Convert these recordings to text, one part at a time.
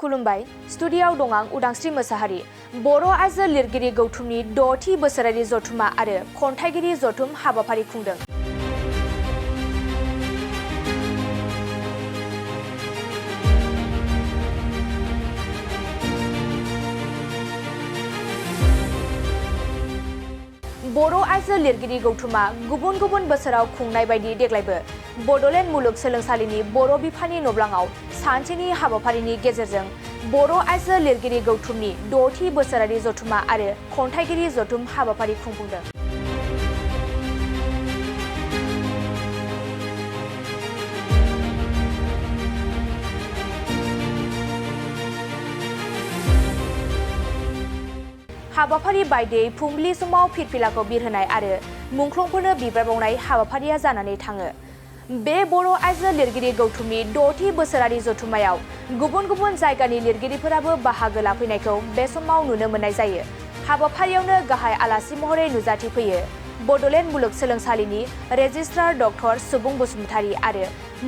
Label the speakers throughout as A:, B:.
A: खुलुमबाय स्टुडियाव दं आं उदांस्रि मोसाहारि बर' आइजो लिरगिरि गौथुमनि 6थि बोसोरारि जथुमा आरो खन्थाइगिरि जथुम हाबाफारि खुंदों। बर' आइजो लिरगिरि गौथुमा गुबुन गुबुन बोसोराव खुंनाय बायदि देग्लायबो बड'लेण्ड मुलुगसोलोंसालिनि बर' बिफाननि नब्लाङाव सानसेनि हाबाफारिनि गेजेरजों बर' आइजो लिरगिरि गौथुमनि 6थि बोसोरारि जथुमा आरो खन्थाइगिरि जथुम हाबाफारि खुंफुंदों। हाबाफारि बायदियै फुंबिलि समाव फिरफिलाखौ बिरहोनाय आरो मुंख्लंफोरनो बिबार बावनाय हाबाफारिया जानानै थाङो। बे बर' आइजो लिरगिरि गौथुमनि 6थि बोसोरारि जथुमायाव गुबुन गुबुन जायगानि लिरगिरिफोराबो बाहागो लाफैनायखौ बे समाव नुनो मोननाय जायो। हाबाफारियावनो गाहाय आलासि महरै नुजाथिफैयो बड'लेण्ड मुलुगसोलोंसालिनि रेजिस्ट्रार डक्टर सुबुं बसुमतारी आरो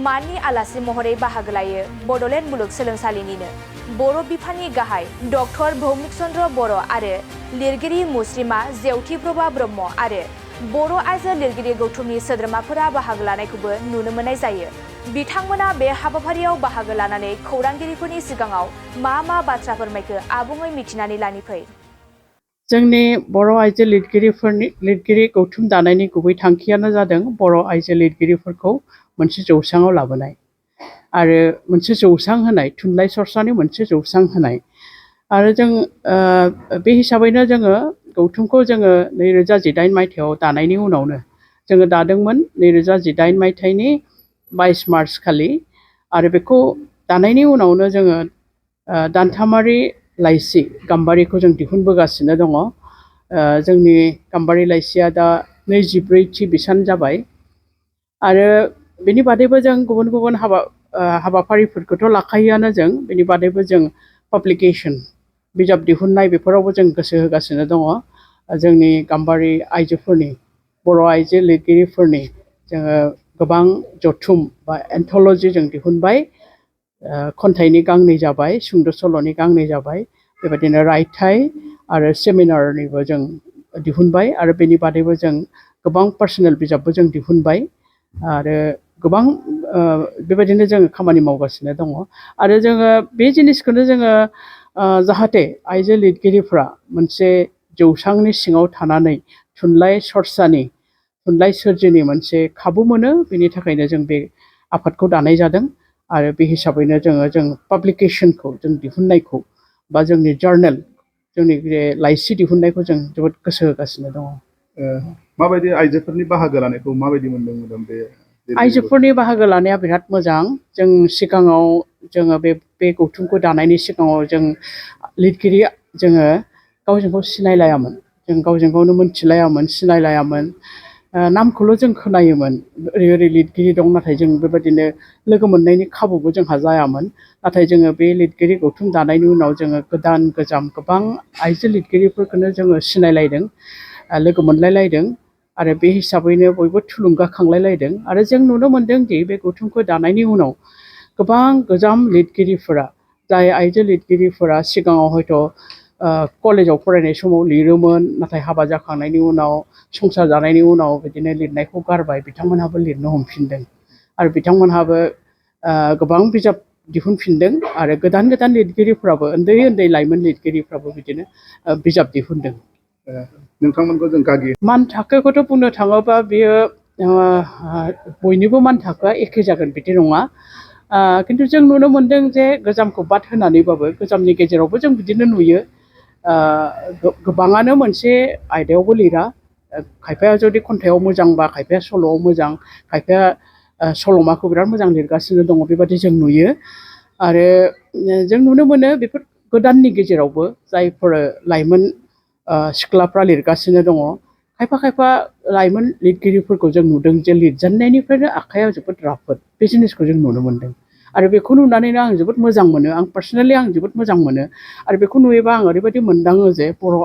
A: माननि आलासि महरै बाहागो लायो बड'लेण्ड मुलुगसोलोंसालिनिनो बर' बिफाननि गाहाय डक्टर भौमिक चन्द्र बर' आरो लिरगिरि मुस्रिमा जेवथि प्रभा ब्रह्म आरो बर' आइजो लिरगिरि गौथुमनि सोद्रोमाफोरा बाहागो लानायखौबो नुनो मोननाय जायो। बिथांमोना बे हाबाफारियाव बाहागो लानानै खौरांगिरिफोरनि सिगाङाव मा बाथ्रा फोरमायखो आबुङै मिथिनानै लानि फै।
B: जोंनि बर' आइजो लिरगिरि गौथुम दानायनि गुबै थांखियानो जादों बर' आइजो लिरगिरिफोरखौ मोनसे जौसाङाव लाबोनाय आरो मोनसे जौसां होनाय थुनलाइ चर्चानि मोनसे जौसां होनाय आरो जों बे हिसाबैनो जोङो गौथुमखौ जोङो 2018 मायथाइयाव दानायनि उनावनो जोङो दादोंमोन 2018 मायथाइनि 22 मार्च खालि आरो बेखौ दानायनि उनावनो जोङो दानथामारि लाइसि गाम्बारिखौ जों दिहुनबोगासिनो दङ। जोंनि गाम्बारि लाइसिया दा 24थि बिसान जाबाय आरो बेनि बादैबो जों गुबुन गुबुन हाबाफारिफोरखौथ' लाखायोआनो जों बेनि बादैबो जों पाब्लिकेशन बिजाब दिहुननाय बेफोरावबो जों गोसो होगासिनो दङ। जोंनि गाम्बारि आइजोफोरनि बर' आइजो लिरगिरिफोरनि जोङो गोबां जथुम बा एन्थ'लजि जों दिहुनबाय। खन्थाइनि गांनै जाबाय, सुंद' सल'नि गांनै जाबाय, बेबायदिनो रायथाइ आरो सेमिनारनिबो जों दिहुनबाय आरो बेनि बादैबो जों गोबां पार्सनेल बिजाबबो जों दिहुनबाय आरो गोबां बेबायदिनो जोङो खामानि मावगासिनो दङ आरो जोङो बे जिनिसखौनो जोङो जाहाथे आइजो लिरगिरिफ्रा मोनसे जौसांनि सिङाव थानानै थुनलाइ चर्चानि थुनलाइ सोरजिनि मोनसे खाबु मोनो बेनि थाखायनो जों बे आफादखौ दानाय जादों आरो बे हिसाबैनो जों पाब्लिकेशनखौ जों दिहुननायखौ बा जोंनि जार्नेल जोंनि लाइसि दिहुननायखौ जों जोबोद गोसो होगासिनो दङ।
C: माबायदि आइजोफोरनि बाहागो लानायखौ माबायदि मोनदों बे
B: आइजोफोरनि बाहागो लानाया बिराद मोजां। जों सिगाङाव जोङो बे गौथुमखौ दानायनि सिगाङाव जों लिरगिरि जोङो गावजों गाव सिनायलायामोन, जों गावजों गावनो मोनथिलायामोन, सिनायलायामोन, नामखौल' जों खोनायोमोन ओरै लिरगिरि दं नाथाय जों बेबायदिनो लोगो मोननायनि खाबुबो जोंहा जायामोन। नाथाय जोङो बे लिरगिरि गौथुम दानायनि उनाव जोङो गोदान गोजाम गोबां आइजो लिरगिरिफोरखौनो जोङो सिनायलायदों, लोगो मोनलायलायदों आरो बे हिसाबैनो बयबो थुलुंगाखांलायलायदों आरो जों नुनो मोनदों दि बे गौथुमखौ दानायनि उनाव गोबां गोजाम लिरगिरिफोरा जाय आइजो लिरगिरिफोरा सिगाङाव हयथ' कलेजाव फरायनाय समाव लिरोमोन नाथाय हाबा जाखांनायनि उनाव संसार जानायनि उनाव बिदिनो लिरनायखौ गारबाय बिथांमोनहाबो लिरनो हमफिनदों आरो बिथांमोनहाबो गोबां बिजाब दिहुनफिनदों आरो गोदान गोदान लिरगिरिफ्राबो उन्दै उन्दै लाइमोन लिरगिरिफ्राबो बिदिनो बिजाब दिहुनदों।
C: नोंथांमोनखौ जों गागि
B: मान थाखोखौथ' बुंनो थाङोबा बियो बयनिबो मान थाखोआ एखे जागोन बिदि नङा। खिन्थु जों नुनो मोनदों जे गोजामखौ बाद होनानैबाबो गोजामनि गेजेरावबो जों बिदिनो नुयो गोबाङानो मोनसे आयदायावबो लिरा, खायफाया जुदि खन्थाइयाव मोजांबा खायफाया सल'आव मोजां, खायफाया सल'माखौ बिराद मोजां लिरगासिनो दङ बेबादि जों नुयो आरो जों नुनो मोनो बेफोर गोदाननि गेजेरावबो जायफोर लाइमोन सिख्लाफ्रा लिरगासिनो दङ खायफा खायफा लाइमोन लिरगिरिफोरखौ जों नुदों जे लिरजेननायनिफ्रायनो आखाइयाव जोबोद राफोद बे जिनिसखौ जों नुनो मोनदों आरो बेखौ नुनानैनो आं जोबोद मोजां मोनो, आं पार्सनेलि आं जोबोद मोजां मोनो आरो बेखौ नुयोबा आं ओरैबायदि मोनदाङो जे बर'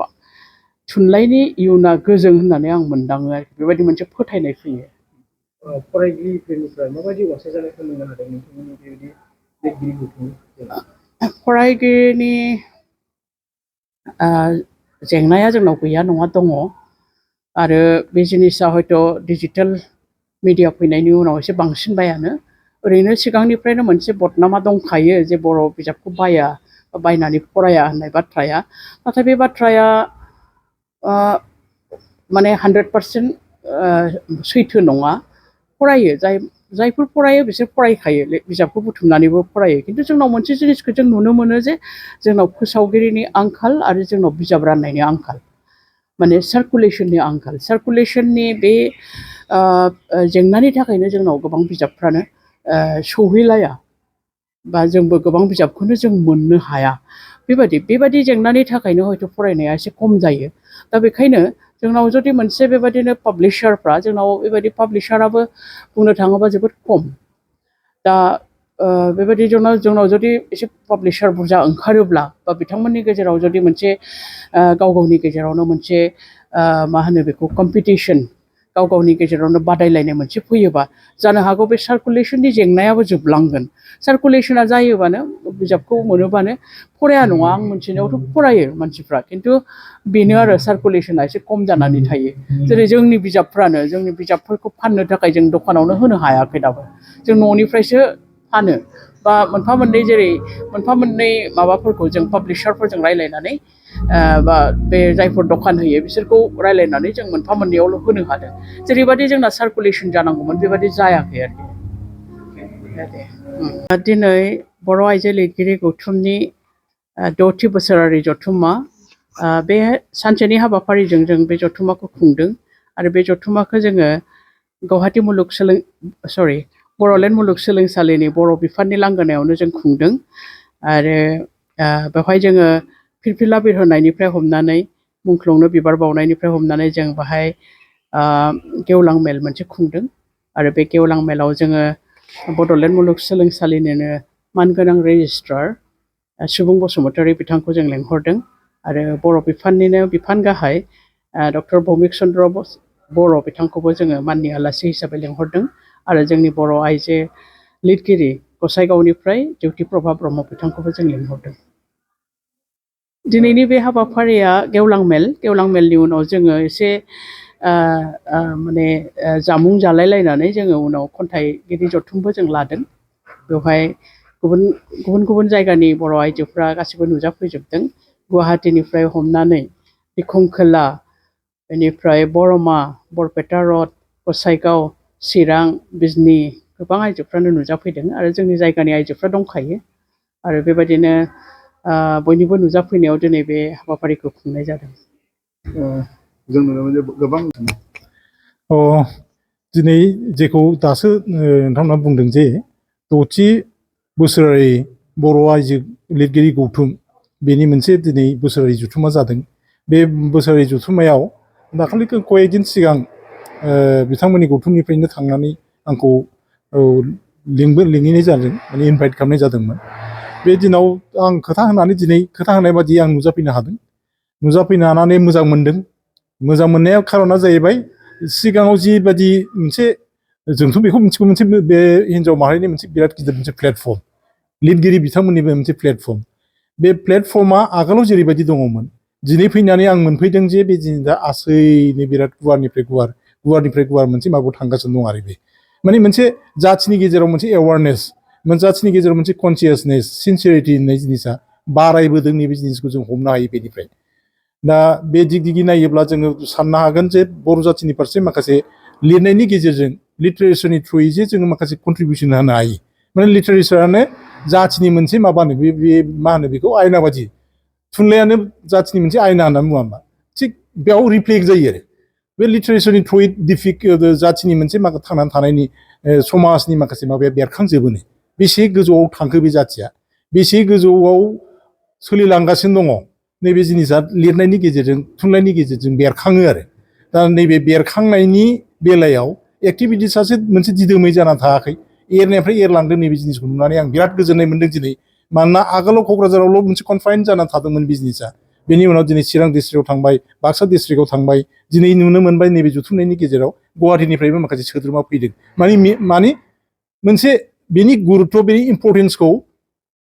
B: थुनलाइनि इयुना गोजों होननानै आं मोनदाङो आरोखि बेबायदि मोनसे फोथायनाय फैयो।
C: फरायगिरिफोरनिफ्राय माबायदि अनसायजानायखौ नुनो हादों नोंथांमोननि बेबायदि लिरगिरि गौथुम?
B: फरायगिरिनि जेंनाया जोंनाव गैया नङा दङ आरो बे जिनिसा हयथ' डिजिटेल मिडिया फैनायनि उनाव एसे बांसिनबायानो ओरैनो सिगांनिफ्रायनो मोनसे बदनामा दंखायो जे बर' बिजाबखौ बाया बा बायनानै फराया होननाय बाथ्राया नाथाय बे बाथ्राया माने 100% सैथो नङा फरायो जायफोर फरायो बिसोर फरायखायो बिजाबखौ बुथुमनानैबो फरायो खिन्थु जोंनाव मोनसे जिनिसखौ जों नुनो मोनो जे जोंनाव फोसावगिरिनि आंखाल आरो जोंनाव बिजाब राननायनि आंखाल माने सार्कुलेशननि आंखाल सार्कुलेशननि बे जेंनानि थाखायनो जोंनाव गोबां बिजाबफ्रानो सौहैलाया बा जोंबो गोबां बिजाबखौनो जों मोननो हाया बेबायदि जेंनानि थाखायनो हयथ' फरायनाया एसे खम जायो दा बेखायनो जोंनाव जुदि मोनसे बेबायदिनो पाब्लिशारफ्रा जोंनाव बेबायदि पाब्लिशाराबो बुंनो थाङोबा जोबोद खम दा बेबायदि जोंनाव जुदि एसे पाब्लिशार बुरजा ओंखारोब्ला बा बिथांमोननि गेजेराव जुदि मोनसे गाव गावनि गेजेरावनो मोनसे मा होनो बेखौ कम्पिटिशन गाव गावनि गेजेरावनो बादायलायनाय मोनसे फैयोबा जानो हागौ बे सार्कुलेशननि जेंनायाबो जोबलांगोन सार्कुलेशना जायोबानो बिजाबखौ मोनोबानो फराया नङा आं मोनथिनायावथ' फरायो मानसिफ्रा खिन्थु बेनो आरो सार्कुलेशना एसे खम जानानै थायो जेरै जोंनि बिजाबफोरखौ फाननो थाखाय जों दखानावनो होनो हायाखै दाबो जों न'निफ्रायसो फानो बा मोनफा मोननै माबाफोरखौ जों पाब्लिशारफोरजों रायलायनानै बा बे जायफोर दखान होयो बिसोरखौ रायलायनानै जों मोनफा मोननैयावल' होनो हादों जेरैबायदि जोंना सार्कुलेशन जानांगौमोन बेबायदि जायाखै आरोखि दिनै बर' आइजो लिरगिरि गौथुमनि 6थि बोसोरारि जथुम्मा बे सानसेनि हाबाफारिजों जों बे जथुम्माखौ खुंदों आरो बे जथुम्माखौ जोङो गुवाहाटी बड'लेण्ड मुलुगसोलोंसालिनि बर' बिफाननि लांगोनायावनो जों खुंदों आरो बेवहाय जोङो फिरफिला बिरहोनायनिफ्राय हमनानै मुंख्लंनो बिबार बावनायनिफ्राय हमनानै जों बाहाय गेवलां मेल मोनसे खुंदों आरो बे गेवलां मेलाव जोङो बड'लेण्ड मुलुगसोलोंसालिनिनो मानगोनां रेजिस्ट्रार सुबुं बसुमतारी बिथांखौ जों लेंहरदों आरो बर' बिफाननिनो बिफान गाहाय डक्टर भौमिक चन्द्र बर' बिथांखौबो जोङो माननि आलासि हिसाबै लेंहरदों आरो जोंनि बर' आइजो लिरगिरि गसाइगावनिफ्राय ज्योति प्रभा ब्रह्म बिथांखौबो जों लेंहरदों दिनैनि बे हाबाफारिया गेवलां मेलनि उनाव जोङो एसे माने जामुं जालायलायनानै जोङो उनाव खन्थाइगिरि जथुमबो जों लादों बेवहाय गुबुन जायगानि बर' आइजोफ्रा गासिबो नुजाफैजोबदों गुवाहाटीनिफ्राय हमनानै बिखं खोला बेनिफ्राय बरमा बरपेटा रड गसाइगाव चिरां बिजनी गोबां आइजोफ्रानो नुजाफैदों आरो जोंनि जायगानि आइजोफ्रा दंखायो आरो बेबायदिनो बयनिबो नुजाफैनायाव दिनै बे हाबाफारिखौ खुंनाय जादों
C: जों नुनो मोनो गोबां
D: दिनै जेखौ दासो नोंथांमोना बुंदों जे 6थि बोसोरारि बर' आइजो लिरगिरि गौथुम बेनि मोनसे दिनै बोसोरारि जथुम्मा जादों बे बोसोरारि जथुम्मायाव दाखालि कয়েকদিन सिगां बिथांमोननि गौथुमनिफ्रायनो थांनानै आंखौ लिंहैनाय जादों माने इनभाइट खालामनाय जादोंमोन बे दिनाव आं खोथा होनाय बादि आं नुजाफैनो हादों नुजाफैनो हानानै मोजां मोनदों मोजां मोननाया खारना जाहैबाय सिगाङाव जिबायदि मोनसे जोंथ' बेखौ मिथिगौ मोनसे बे हिन्जाव माहारिनि मोनसे बिराद गिदिर मोनसे प्लेटफर्म लिरगिरि बिथांमोननिबो मोनसे प्लेटफर्म बे प्लेटफर्मा आगोलाव जेरैबायदि दङमोन दिनै फैनानै आं मोनफैदों जे बे दिनै दा आसैनो बिराद गुवारनिफ्राय गुवार मोनसे माबायाव थांगासिनो दं आरो बे माने मोनसे जाथिनि गेजेराव मोनसे एवारनेस जाथिनि गेजेराव मोनसे कनसियासनेस सिनसियारिटि होननाय जिनिसा बारायबोदों नैबे जिनिसखौ जों हमनो हायो बेनिफ्राय दा बे दिग नायोब्ला जोङो साननो हागोन जे बर' जाथिनि फारसे माखासे लिरनायनि गेजेरजों लिटारेचारनि थ्रुयै जे जोङो माखासे कन्ट्रिबिउसन होनो हायो माने लिटारेचारानो जाथिनि मोनसे माबानो बे मा होनो बेखौ आयना बादि थुनलाइयानो जाथिनि मोनसे आयना होनना बुङा होमबा थिग बेयाव रिफ्लेक्ट जायो आरो बे लिटारेचारनि थ्रुयै जाथिनि मोनसे थांनानै थानायनि समाजनि माखासे माबाया बेरखांजोबोनो बेसे गोजौआव थांखो बे जाथिया बेसे गोजौआव सोलिलांगासिनो दङ नैबे जिनिसा लिरनायनि गेजेरजों थुनलाइनि गेजेरजों बेरखाङो आरो दा नैबे बेरखांनायनि बेलायाव एक्टिभिटिसासो मोनसे दिदोमै जानानै थायाखै एरनायनिफ्राय एरलांदों नैबे जिनिसखौ नुनानै आं बिराद गोजोननाय मोनदों दिनै मानोना आगोलाव क'क्राझारावल' मोनसे कनफाइन जानानै थादोंमोन बिजनेसा बेनि उनाव दिनै चिरां डिस्ट्रिक्टआव थांबाय बाक्सा डिस्ट्रिक्टआव थांबाय दिनै नुनो मोनबाय नैबे जथुमनायनि गेजेराव गुवाहाटीनिफ्रायबो माखासे सोद्रोमा फैदों माने मोनसे बेनि गुरुत्व बेनि इम्परटेन्सखौ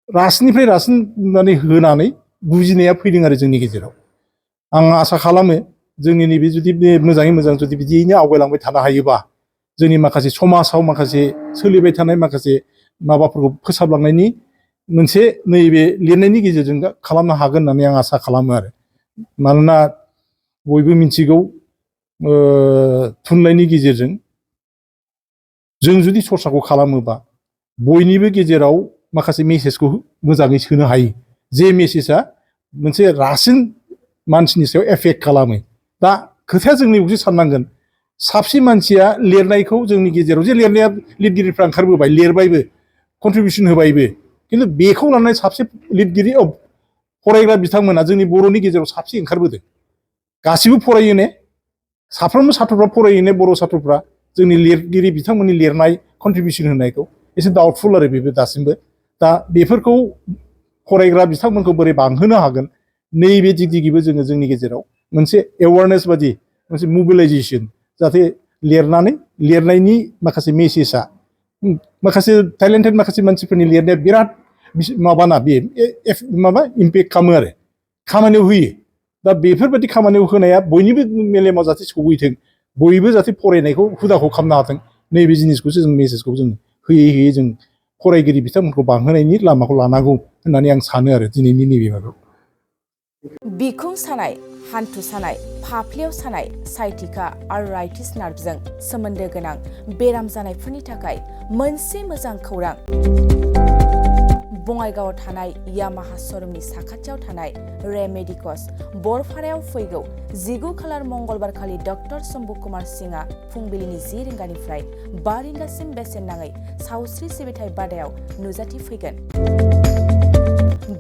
D: रासिननिफ्राय रासिन माने होनानै बुजिनाया फैदों आरो जोंनि गेजेराव आं आसा खालामो जोंनि नैबे जुदि मोजाङै मोजां जुदि बिदियैनो आवगायलांबाय थानो हायोबा जोंनि माखासे समाजाव माखासे सोलिबाय थानाय माखासे माबाफोरखौ फोसाबलांनायनि मोनसे नैबे लिरनायनि गेजेरजों खालामनो हागोन होननानै आं आसा खालामो आरो मानोना बयबो मिथिगौ थुनलाइनि गेजेरजों जों जुदि सरसाखौ खालामोबा बयनिबो गेजेराव माखासे मेसेजखौ मोजाङै सोनो हायो जे मेसेजआ मोनसे रासिन मानसिनि सायाव एफेक्ट खालामो दा खोथाया जोंनि मोनसे साननांगोन साबसिन मानसिया लिरनायखौ जोंनि गेजेराव जे लिरनाया लिरगिरिफ्रा ओंखारबोबाय लिरबायबो कन्ट्रिबिउसन होबायबो खिन्थु बेखौ लानानै साबसे लिरगिरि फरायग्रा बिथांमोना जोंनि बर'नि गेजेराव साबसे ओंखारबोदों गासिबो फरायो ने साफ्रोमबो साथ्रफ्रा फरायो ने बर' साथ्रफ्रा जोंनि लिरगिरि बिथांमोननि लिरनाय कन्ट्रिबिउसन होनायखौ एसे डाउटफुल आरो बेबो दासिमबो दा बेफोरखौ फरायग्रा बिथांमोनखौ बोरै बांहोनो हागोन नैबे दिगदिगिबो जोङो जोंनि गेजेराव मोनसे एवारनेस बादि मोनसे मबिलाइजेसन जाहाथे लिरनायनि माखासे मेसेजआ माखासे टेलेन्टेड माखासे मानसिफोरनि लिरनाया बिराद माबाना बे माबा इम्पेक्ट खालामो आरो खामानियाव होयो दा बेफोरबायदि खामानियाव होनाया बयनिबो मेलेमाव जाहाथे सौहैथों बयबो जाहाथे फरायनायखौ हुदाखौ खालामनो हाथों नैबे जिनिसखौसो जों मेसेजखौ जों होयै होयै जों फरायगिरि बिथांमोनखौ बांहोनायनि लामाखौ लानांगौ होननानै आं सानो आरो दिनैनि नैबे माबायाव
A: बिखुं सानाय हान्थु सानाय फाफ्लियाव सानाय साइटिका आर्थराइटिस नार्भजों सोमोन्दो गोनां बेराम जानायफोरनि थाखाय मोनसे मोजां खौरां बङाइगावआव थानाय यामाहा श'रुमनि साखाथियाव थानाय रेमेडिकस बरपारायाव फैगौ 19 खालार मंगलबार खालि डक्टर शम्भु कुमार सिंहआ फुंबिलिनि 10 रिंगानिफ्राय 5 रिंगासिम बेसेन नाङै सावस्रि सिबिथाय बादायाव नुजाथिफैगोन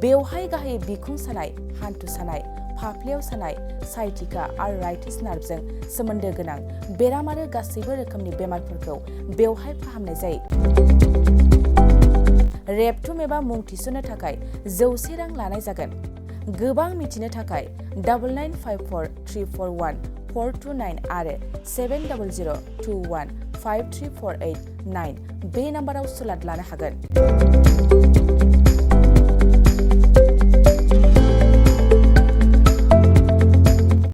A: बेवहाय गाहायै बिखुं सानाय हान्थु सानाय फाफ्लियाव सानाय साइटिका आर्थराइटिस नार्भजों सोमोन्दो गोनां बेराम आरो गासैबो रोखोमनि बेमारफोरखौ बेवहाय फाहामनाय जायो रेबथुम एबा मुं थिसननो थाखाय 100 रां लानाय जागोन गोबां मिथिनो थाखाय 9954341429 आरो 7002153489 बे नाम्बाराव सुलाद लानो हागोन